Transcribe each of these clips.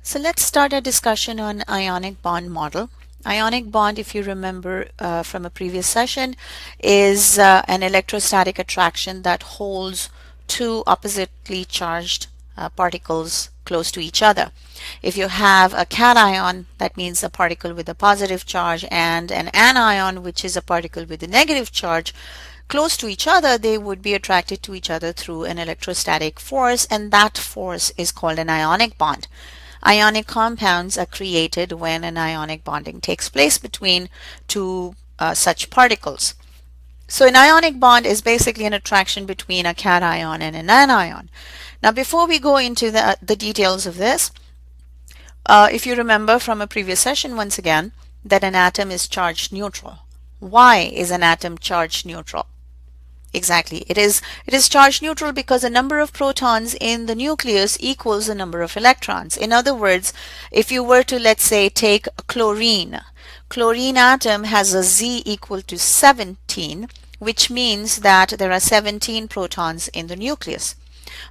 So let's start a discussion on ionic bond model. Ionic bond, if you remember from a previous session, is an electrostatic attraction that holds two oppositely charged particles close to each other. If you have a cation, that means a particle with a positive charge, and an anion, which is a particle with a negative charge, close to each other, they would be attracted to each other through an electrostatic force, and that force is called an ionic bond. Ionic compounds are created when an ionic bonding takes place between two such particles. So an ionic bond is basically an attraction between a cation and an anion. Now before we go into the details of this, if you remember from a previous session once again, that an atom is charged neutral. Why is an atom charged neutral? Exactly. It is charge neutral because the number of protons in the nucleus equals the number of electrons. In other words, if you were to, let's say, take chlorine atom has a Z equal to 17, which means that there are 17 protons in the nucleus.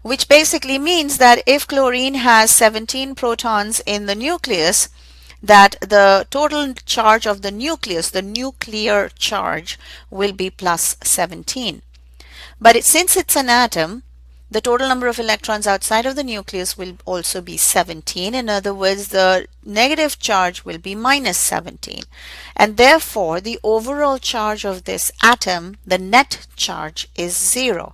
Which basically means that if chlorine has 17 protons in the nucleus, that the total charge of the nucleus, the nuclear charge, will be plus 17. But since it's an atom, the total number of electrons outside of the nucleus will also be 17. In other words, the negative charge will be minus 17. And therefore, the overall charge of this atom, the net charge, is 0.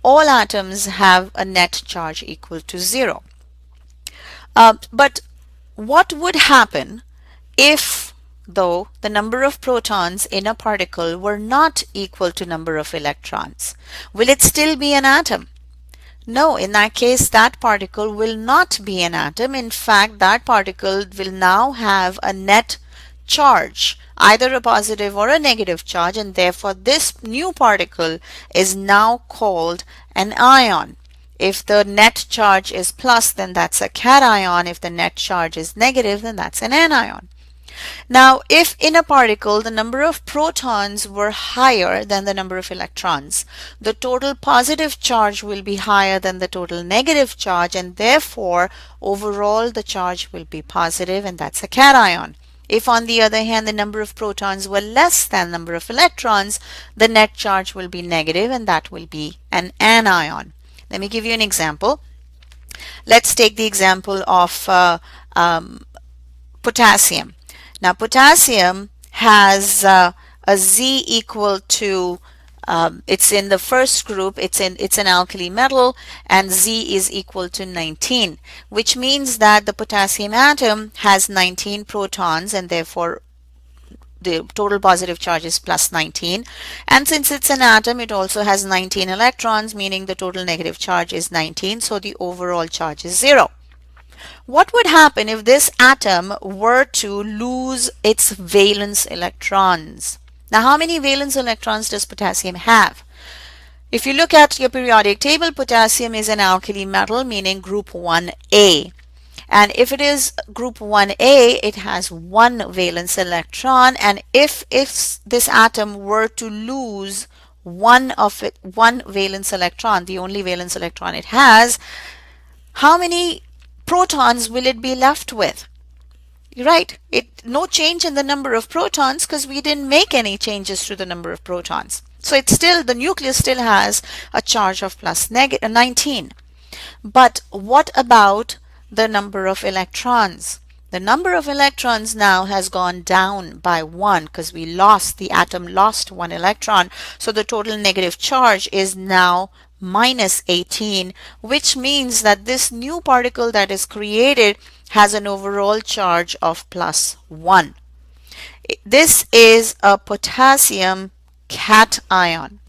All atoms have a net charge equal to 0. But what would happen if, though, the number of protons in a particle were not equal to number of electrons? Will it still be an atom? No, in that case, that particle will not be an atom. In fact, that particle will now have a net charge, either a positive or a negative charge, and therefore this new particle is now called an ion. If the net charge is plus, then that's a cation. If the net charge is negative, then that's an anion. Now, if in a particle the number of protons were higher than the number of electrons, the total positive charge will be higher than the total negative charge, and therefore overall the charge will be positive, and that's a cation. If on the other hand the number of protons were less than number of electrons, the net charge will be negative, and that will be an anion. Let me give you an example. Let's take the example of potassium. Now potassium has a Z equal to, it's in the first group, it's an alkali metal, and Z is equal to 19, which means that the potassium atom has 19 protons, and therefore the total positive charge is plus 19. And since it's an atom, it also has 19 electrons, meaning the total negative charge is 19, so the overall charge is 0. What would happen if this atom were to lose its valence electrons? Now, how many valence electrons does potassium have? If you look at your periodic table, potassium is an alkali metal, meaning group 1A. And if it is group 1A, it has one valence electron. And if this atom were to lose one valence electron, the only valence electron it has, how many protons will it be left with? Right, no change in the number of protons because we didn't make any changes to the number of protons. So it's still, the nucleus still has a charge of plus 19. But what about the number of electrons? The number of electrons now has gone down by 1 because the atom lost 1 electron. So the total negative charge is now minus 18, which means that this new particle that is created has an overall charge of plus 1. This is a potassium cation.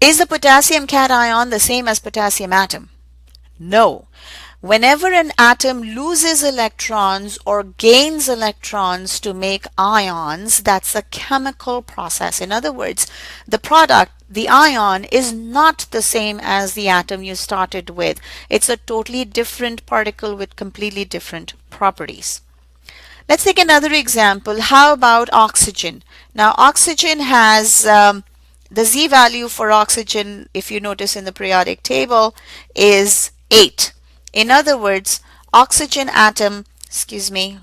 Is the potassium cation the same as potassium atom? No. Whenever an atom loses electrons or gains electrons to make ions, that's a chemical process. In other words, the product, the ion, is not the same as the atom you started with. It's a totally different particle with completely different properties. Let's take another example. How about oxygen? Now, oxygen has the Z value for oxygen, if you notice in the periodic table, is 8. In other words, oxygen atom, excuse me,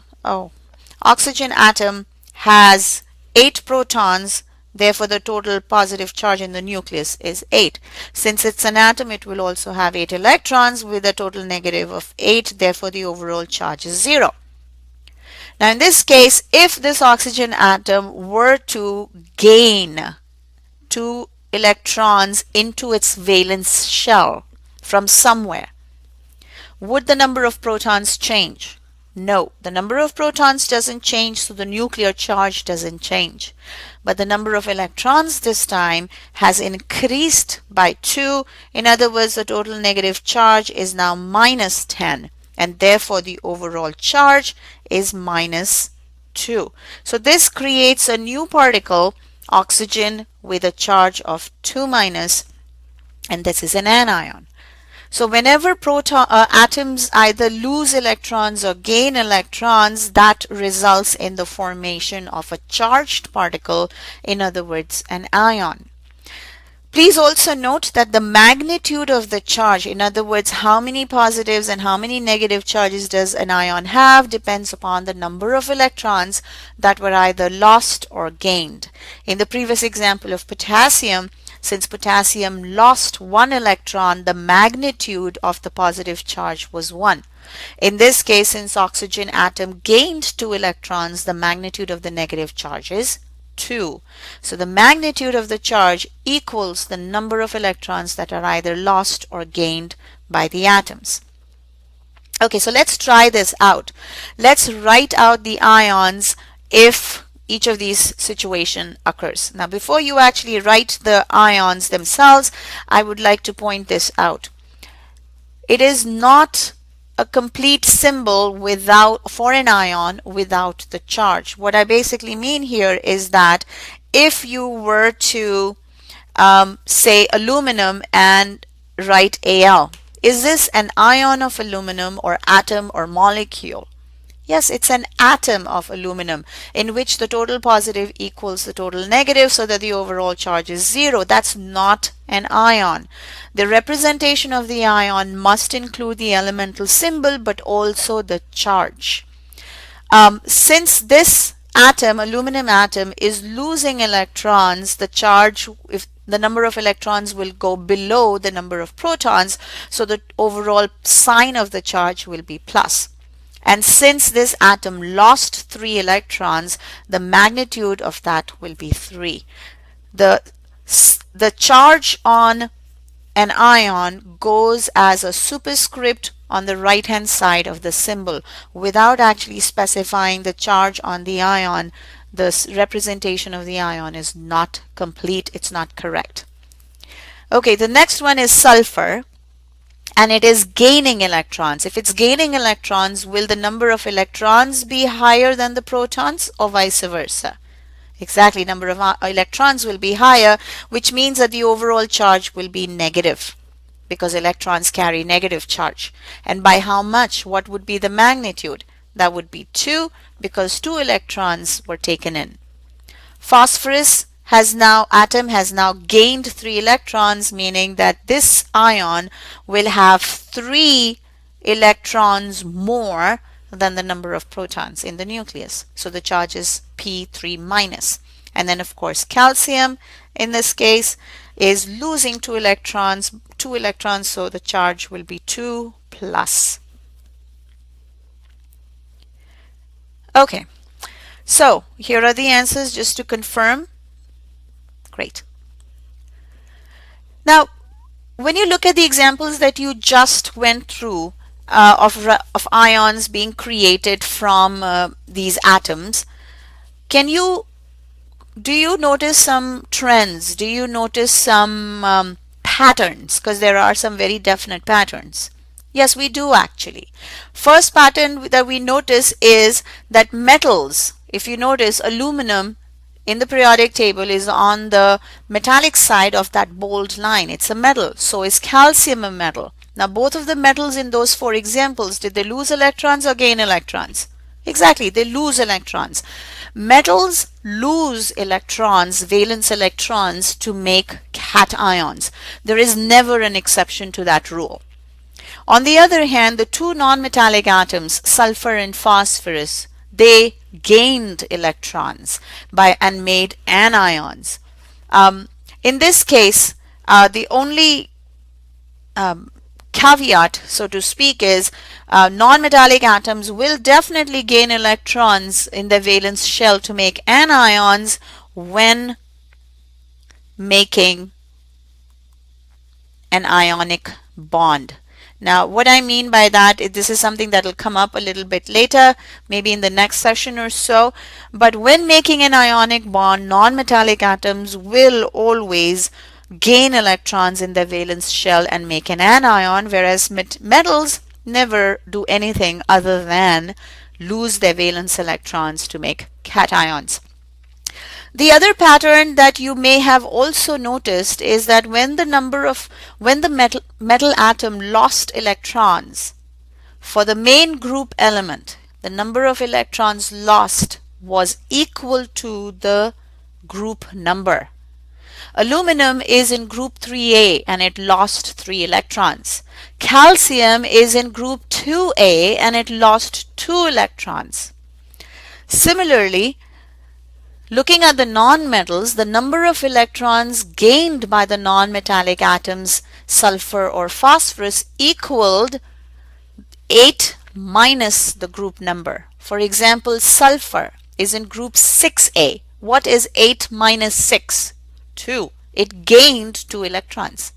oxygen atom has 8 protons, therefore the total positive charge in the nucleus is 8. Since it's an atom, it will also have 8 electrons with a total negative of 8, therefore the overall charge is 0. Now in this case, if this oxygen atom were to gain 2 electrons into its valence shell from somewhere, would the number of protons change? No, the number of protons doesn't change, so the nuclear charge doesn't change. But the number of electrons this time has increased by 2. In other words, the total negative charge is now minus 10, and therefore the overall charge is minus 2. So this creates a new particle, oxygen, with a charge of 2 minus, and this is an anion. So whenever atoms either lose electrons or gain electrons, that results in the formation of a charged particle, in other words, an ion. Please also note that the magnitude of the charge, in other words, how many positives and how many negative charges does an ion have, depends upon the number of electrons that were either lost or gained. In the previous example of potassium, since potassium lost 1 electron, the magnitude of the positive charge was 1. In this case, since oxygen atom gained 2 electrons, the magnitude of the negative charge is 2. So the magnitude of the charge equals the number of electrons that are either lost or gained by the atoms. Okay, so let's try this out. Let's write out the ions if each of these situation occurs. Now, before you actually write the ions themselves, I would like to point this out. It is not a complete symbol for an ion without the charge. What I basically mean here is that if you were to say aluminum and write Al, is this an ion of aluminum or atom or molecule? Yes, it's an atom of aluminum in which the total positive equals the total negative, so that the overall charge is 0. That's not an ion. The representation of the ion must include the elemental symbol but also the charge. Since this atom, aluminum atom, is losing electrons, the charge, if the number of electrons will go below the number of protons, so the overall sign of the charge will be plus. And since this atom lost 3 electrons, the magnitude of that will be 3. The charge on an ion goes as a superscript on the right hand side of the symbol. Without actually specifying the charge on the ion, the representation of the ion is not complete, it's not correct. Okay, the next one is sulfur, and it is gaining electrons. If it's gaining electrons, will the number of electrons be higher than the protons or vice versa? Exactly, number of electrons will be higher, which means that the overall charge will be negative because electrons carry negative charge. And by how much? What would be the magnitude? That would be 2 because 2 electrons were taken in. Phosphorus atom has now gained 3 electrons, meaning that this ion will have 3 electrons more than the number of protons in the nucleus. So the charge is P3 minus. And then of course calcium in this case is losing 2 electrons, so the charge will be 2 plus. Okay, so here are the answers just to confirm. Great. Now, when you look at the examples that you just went through of ions being created from these atoms, do you notice some trends? Do you notice some patterns? Because there are some very definite patterns. Yes, we do actually. First pattern that we notice is that metals, if you notice, aluminum in the periodic table is on the metallic side of that bold line. It's a metal. So is calcium a metal. Now both of the metals in those 4 examples, did they lose electrons or gain electrons? Exactly, they lose electrons. Metals lose electrons, valence electrons, to make cations. There is never an exception to that rule. On the other hand, the two nonmetallic atoms, sulfur and phosphorus, they gained electrons and made anions. In this case, the only caveat, so to speak, is nonmetallic atoms will definitely gain electrons in their valence shell to make anions when making an ionic bond. Now, what I mean by that is this is something that will come up a little bit later, maybe in the next session or so. But when making an ionic bond, nonmetallic atoms will always gain electrons in their valence shell and make an anion, whereas metals never do anything other than lose their valence electrons to make cations. The other pattern that you may have also noticed is that when the metal atom lost electrons, for the main group element, the number of electrons lost was equal to the group number. Aluminum is in group 3A and it lost 3 electrons. Calcium is in group 2A and it lost 2 electrons. Similarly, looking at the nonmetals, the number of electrons gained by the nonmetallic atoms, sulfur or phosphorus, equaled 8 minus the group number. For example, sulfur is in group 6A. What is 8 minus 6? 2. It gained 2 electrons.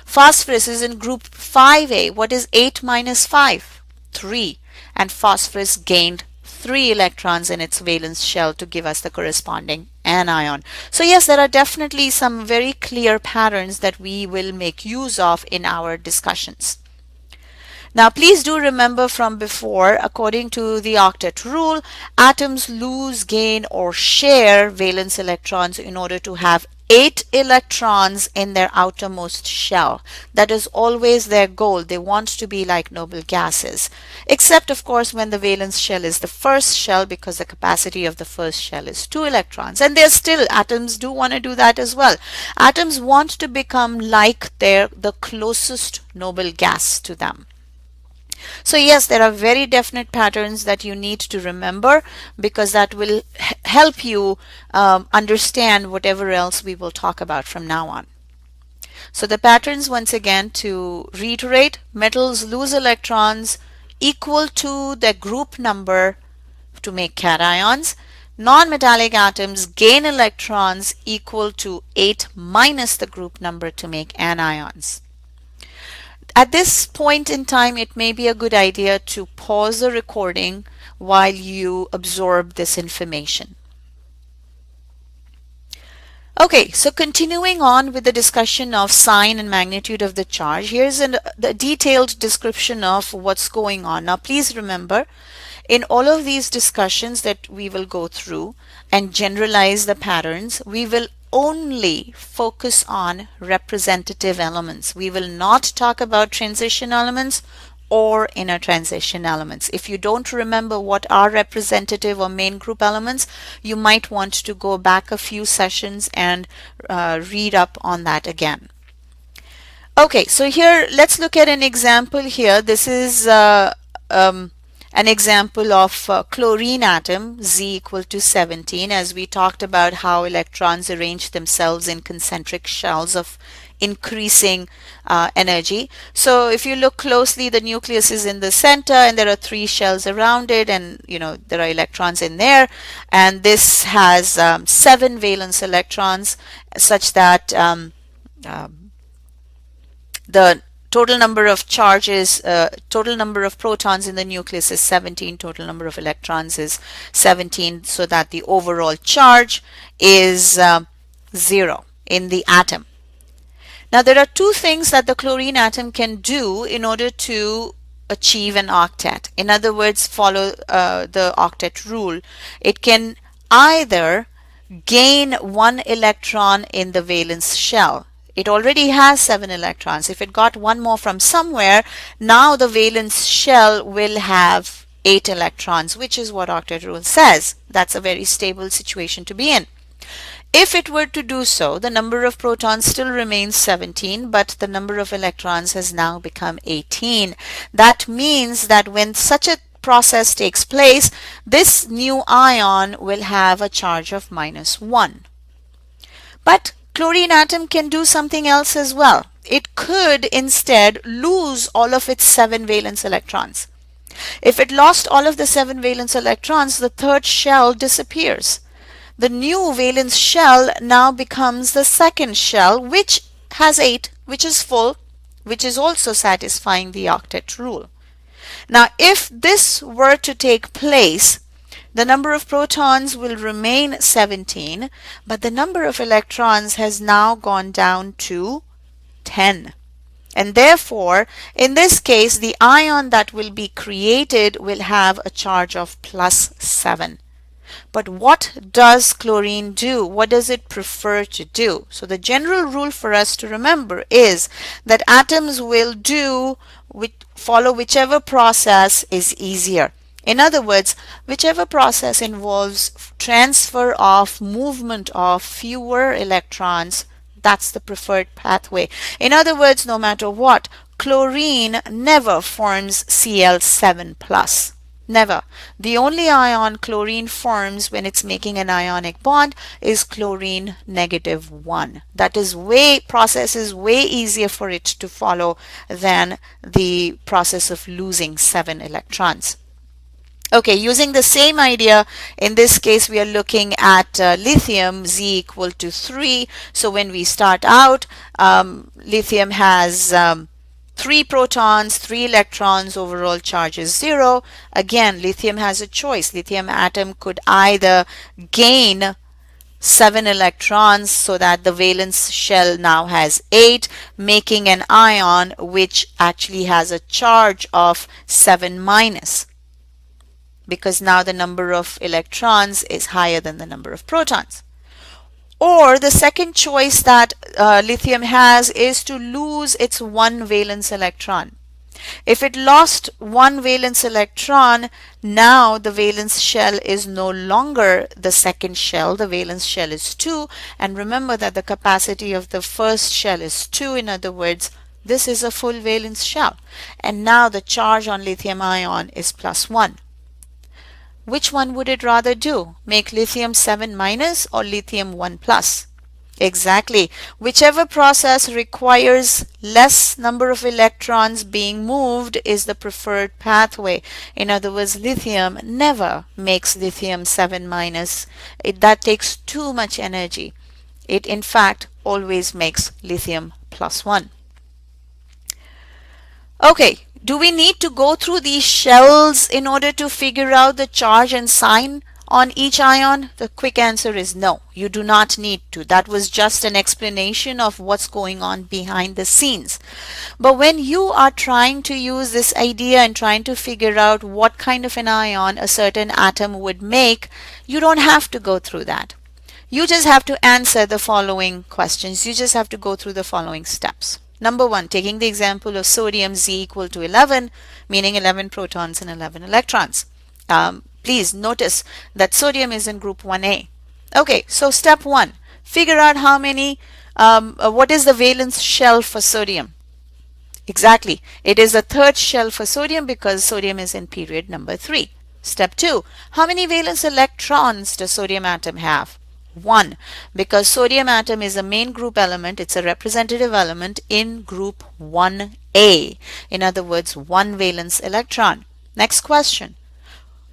Phosphorus is in group 5A. What is 8 minus 5? 3. And phosphorus gained 3 electrons in its valence shell to give us the corresponding anion. So yes, there are definitely some very clear patterns that we will make use of in our discussions. Now please do remember from before, according to the octet rule, atoms lose, gain or share valence electrons in order to have 8 electrons in their outermost shell. That is always their goal. They want to be like noble gases, except of course when the valence shell is the first shell, because the capacity of the first shell is 2 electrons. And there's still, atoms do want to do that as well. Atoms want to become like the closest noble gas to them. So yes, there are very definite patterns that you need to remember, because that will help you understand whatever else we will talk about from now on. So the patterns, once again, to reiterate: metals lose electrons equal to their group number to make cations. Non-metallic atoms gain electrons equal to 8 minus the group number to make anions. At this point in time, it may be a good idea to pause the recording while you absorb this information. Okay, so continuing on with the discussion of sign and magnitude of the charge, here's the detailed description of what's going on. Now please remember, in all of these discussions that we will go through and generalize the patterns, we will only focus on representative elements. We will not talk about transition elements or inner transition elements. If you don't remember what are representative or main group elements, you might want to go back a few sessions and read up on that again. Okay, so here let's look at an example here. This is an example of chlorine atom, Z equal to 17, as we talked about how electrons arrange themselves in concentric shells of increasing energy. So if you look closely, the nucleus is in the center and there are 3 shells around it, and there are electrons in there, and this has 7 valence electrons, such that the total number of charges, total number of protons in the nucleus is 17, total number of electrons is 17, so that the overall charge is 0 in the atom. Now there are 2 things that the chlorine atom can do in order to achieve an octet. In other words, follow the octet rule. It can either gain 1 electron in the valence shell. It already has 7 electrons. If it got 1 more from somewhere, now the valence shell will have 8 electrons, which is what octet rule says. That's a very stable situation to be in. If it were to do so, the number of protons still remains 17, but the number of electrons has now become 18. That means that when such a process takes place, this new ion will have a charge of -1. But chlorine atom can do something else as well. It could instead lose all of its 7 valence electrons. If it lost all of the 7 valence electrons, the third shell disappears. The new valence shell now becomes the second shell, which has 8, which is full, which is also satisfying the octet rule. Now, if this were to take place, the number of protons will remain 17, but the number of electrons has now gone down to 10. And therefore, in this case, the ion that will be created will have a charge of +7. But what does chlorine do? What does it prefer to do? So the general rule for us to remember is that atoms will follow whichever process is easier. In other words, whichever process involves transfer of movement of fewer electrons, that's the preferred pathway. In other words, no matter what, chlorine never forms Cl7+. Never. The only ion chlorine forms when it's making an ionic bond is chlorine -1. That is process is way easier for it to follow than the process of losing 7 electrons. Okay, using the same idea, in this case we are looking at lithium, Z equal to 3. So when we start out, lithium has 3 protons, 3 electrons, overall charge is 0. Again, lithium has a choice. Lithium atom could either gain 7 electrons so that the valence shell now has 8, making an ion which actually has a charge of 7-, because now the number of electrons is higher than the number of protons. Or the second choice that lithium has is to lose its 1 valence electron. If it lost 1 valence electron, now the valence shell is no longer the second shell. The valence shell is 2. And remember that the capacity of the first shell is 2. In other words, this is a full valence shell. And now the charge on lithium ion is +1. Which one would it rather do? Make lithium 7- or lithium 1+? Exactly. Whichever process requires less number of electrons being moved is the preferred pathway. In other words, lithium never makes lithium 7-. That takes too much energy. It in fact always makes lithium +1. Okay, do we need to go through these shells in order to figure out the charge and sign on each ion? The quick answer is no, you do not need to. That was just an explanation of what's going on behind the scenes. But when you are trying to use this idea and trying to figure out what kind of an ion a certain atom would make, you don't have to go through that. You just have to answer the following questions. You just have to go through the following steps. Number 1, taking the example of sodium Z equal to 11, meaning 11 protons and 11 electrons. Please notice that sodium is in group 1A. Okay, so step 1, figure out how many, what is the valence shell for sodium? Exactly, it is the third shell for sodium because sodium is in period number 3. Step 2, how many valence electrons does sodium atom have? 1, because sodium atom is a main group element. It's a representative element in group 1A. In other words, 1 valence electron. Next question.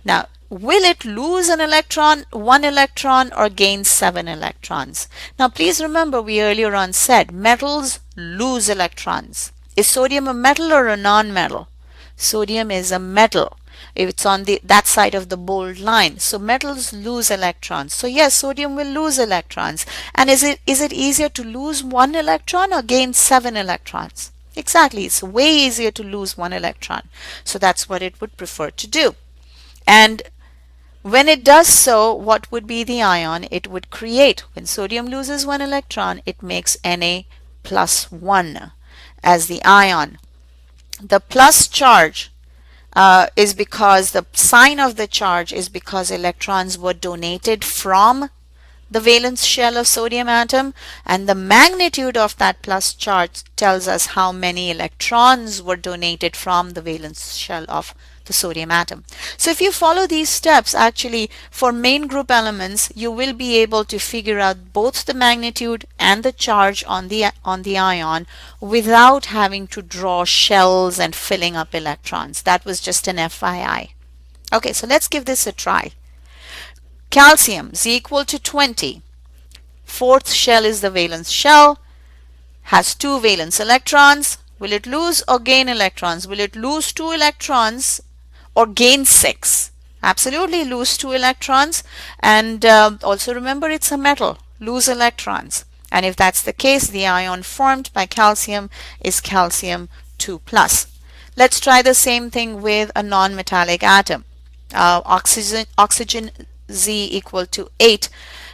Now, will it lose an electron, 1 electron, or gain 7 electrons? Now, please remember we earlier on said metals lose electrons. Is sodium a metal or a non-metal? Sodium is a metal. It's on that side of the bold line. So metals lose electrons. So yes, sodium will lose electrons. And is it easier to lose 1 electron or gain 7 electrons? Exactly, it's way easier to lose 1 electron. So that's what it would prefer to do. And when it does so, what would be the ion it would create? When sodium loses 1 electron, it makes Na+1 as the ion. The plus charge is because the sign of the charge is because electrons were donated from the valence shell of sodium atom, and the magnitude of that plus charge tells us how many electrons were donated from the valence shell of the sodium atom. So if you follow these steps, actually for main group elements, you will be able to figure out both the magnitude and the charge on the ion without having to draw shells and filling up electrons. That was just an FYI. Okay, so let's give this a try. Calcium is equal to 20. Fourth shell is the valence shell, has 2 valence electrons. Will it lose or gain electrons? Will it lose 2 electrons or gain 6? Absolutely lose 2 electrons. And also remember, it's a metal, lose electrons. And if that's the case, the ion formed by calcium is calcium 2 plus. Let's try the same thing with a non-metallic atom. Oxygen Z equal to 8.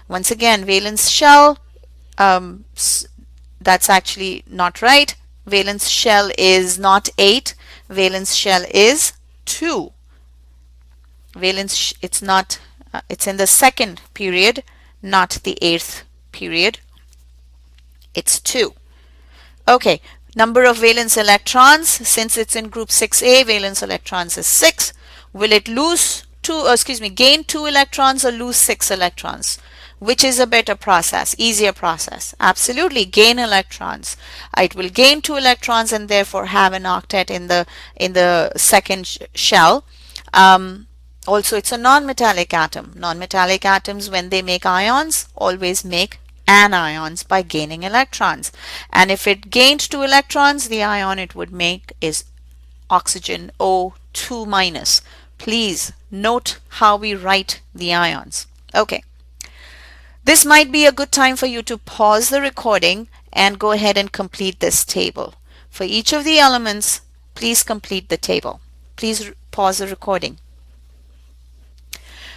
Once again, valence shell, that's actually not right. Valence shell is not 8. Valence shell is 2. It's not, it's in the second period, not the 8th period. It's 2. Okay, number of valence electrons, since it's in group 6A, valence electrons is 6. Will it gain 2 electrons or lose 6 electrons? Which is a better process, easier process? Absolutely, gain electrons. It will gain 2 electrons and therefore have an octet in the second shell. Also, it's a non-metallic atom. Non-metallic atoms, when they make ions, always make anions by gaining electrons. And if it gained 2 electrons, the ion it would make is oxygen O2 minus. Please note how we write the ions. Okay. This might be a good time for you to pause the recording and go ahead and complete this table. For each of the elements, please complete the table. Please pause the recording.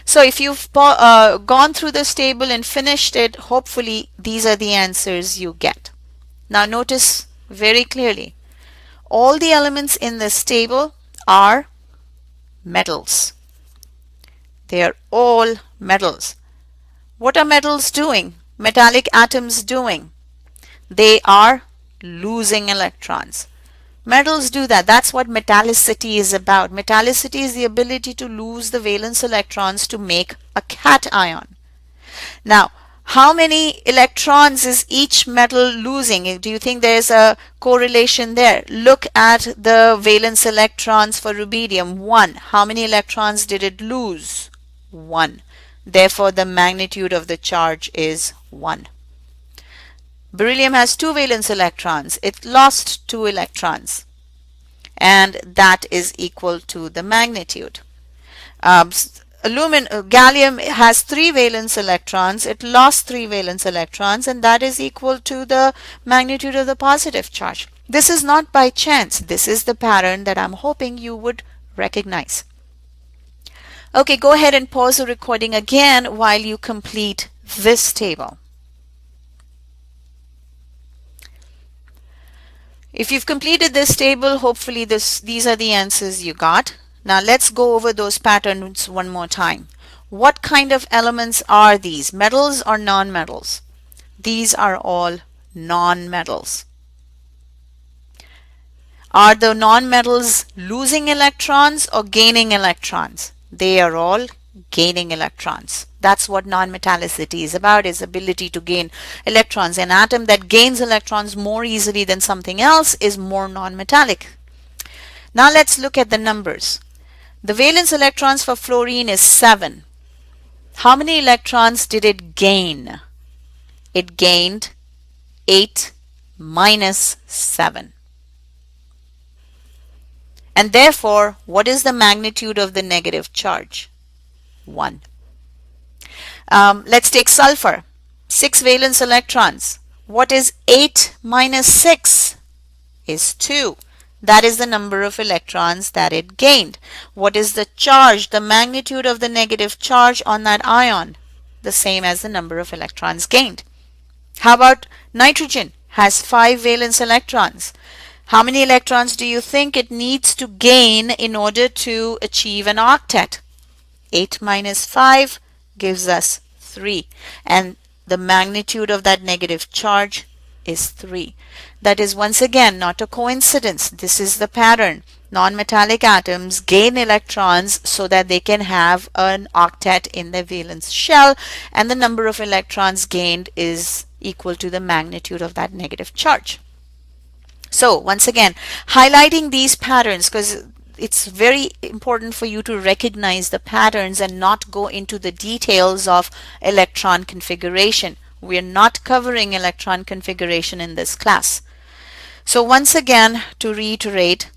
So if you've gone through this table and finished it, hopefully these are the answers you get. Now notice very clearly, all the elements in this table are metals. They are all metals. What are metals doing? Metallic atoms doing? They are losing electrons. Metals do that. That's what metallicity is about. Metallicity is the ability to lose the valence electrons to make a cation. Now, how many electrons is each metal losing? Do you think there's a correlation there? Look at the valence electrons for rubidium, 1. How many electrons did it lose? 1. Therefore, the magnitude of the charge is 1. Beryllium has 2 valence electrons. It lost 2 electrons. And that is equal to the magnitude. Gallium has 3 valence electrons. It lost 3 valence electrons, and that is equal to the magnitude of the positive charge. This is not by chance. This is the pattern that I'm hoping you would recognize. Okay, go ahead and pause the recording again while you complete this table. If you've completed this table, hopefully these are the answers you got. Now let's go over those patterns one more time. What kind of elements are these? Metals or non-metals? These are all non-metals. Are the non-metals losing electrons or gaining electrons? They are all gaining electrons. That's what non-metallicity is about, is ability to gain electrons. An atom that gains electrons more easily than something else is more non-metallic. Now let's look at the numbers. The valence electrons for fluorine is 7. How many electrons did it gain? It gained 8 minus 7. And therefore, what is the magnitude of the negative charge? 1. Let's take sulfur. 6 valence electrons. What is 8 minus 6? Is 2. That is the number of electrons that it gained. What is the charge, the magnitude of the negative charge on that ion? The same as the number of electrons gained. How about nitrogen? Has 5 valence electrons. How many electrons do you think it needs to gain in order to achieve an octet? 8 minus 5 gives us 3. And the magnitude of that negative charge is 3. That is once again not a coincidence. This is the pattern. Non-metallic atoms gain electrons so that they can have an octet in their valence shell, and the number of electrons gained is equal to the magnitude of that negative charge. So once again, highlighting these patterns, because it's very important for you to recognize the patterns and not go into the details of electron configuration. We are not covering electron configuration in this class. So once again, to reiterate,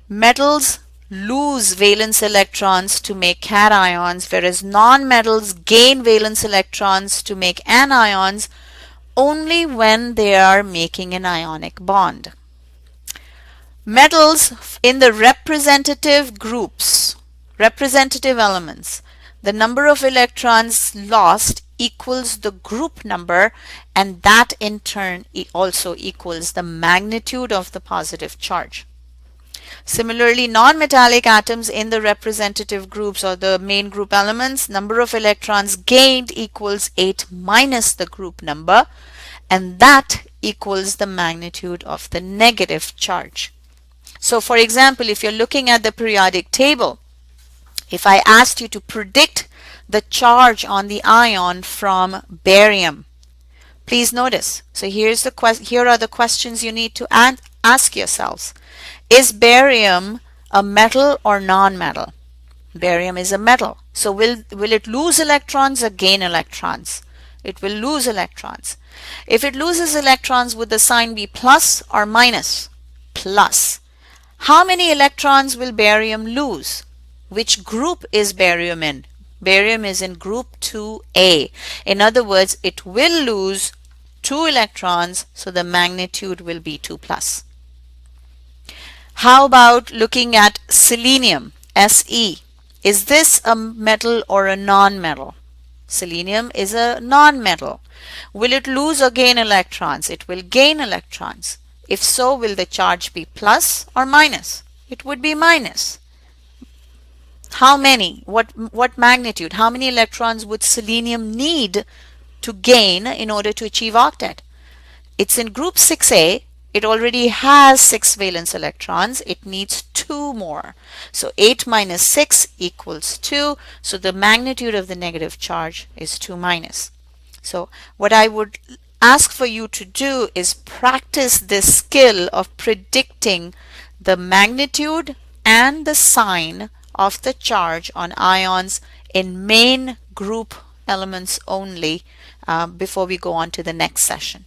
metals lose valence electrons to make cations, whereas non-metals gain valence electrons to make anions only when they are making an ionic bond. Metals in the representative groups, representative elements, the number of electrons lost equals the group number, and that in turn also equals the magnitude of the positive charge. Similarly, non-metallic atoms in the representative groups or the main group elements, number of electrons gained equals 8 minus the group number, and that equals the magnitude of the negative charge. So for example, if you're looking at the periodic table, if I asked you to predict the charge on the ion from barium, please notice. So here are the questions you need to ask yourselves. Is barium a metal or non-metal? Barium is a metal. So will it lose electrons or gain electrons? It will lose electrons. If it loses electrons, would the sign be plus or minus? Plus. How many electrons will barium lose? Which group is barium in? Barium is in group 2A. In other words, it will lose 2 electrons, so the magnitude will be 2 plus. How about looking at selenium, Se? Is this a metal or a non-metal? Selenium is a non-metal. Will it lose or gain electrons? It will gain electrons. If so, will the charge be plus or minus? It would be minus. How many? What magnitude? How many electrons would selenium need to gain in order to achieve octet? It's in group 6A. It already has 6 valence electrons. It needs 2 more. So 8 minus 6 equals 2. So the magnitude of the negative charge is 2 minus. So what I would ask for you to do is practice this skill of predicting the magnitude and the sign of the charge on ions in main group elements only before we go on to the next session.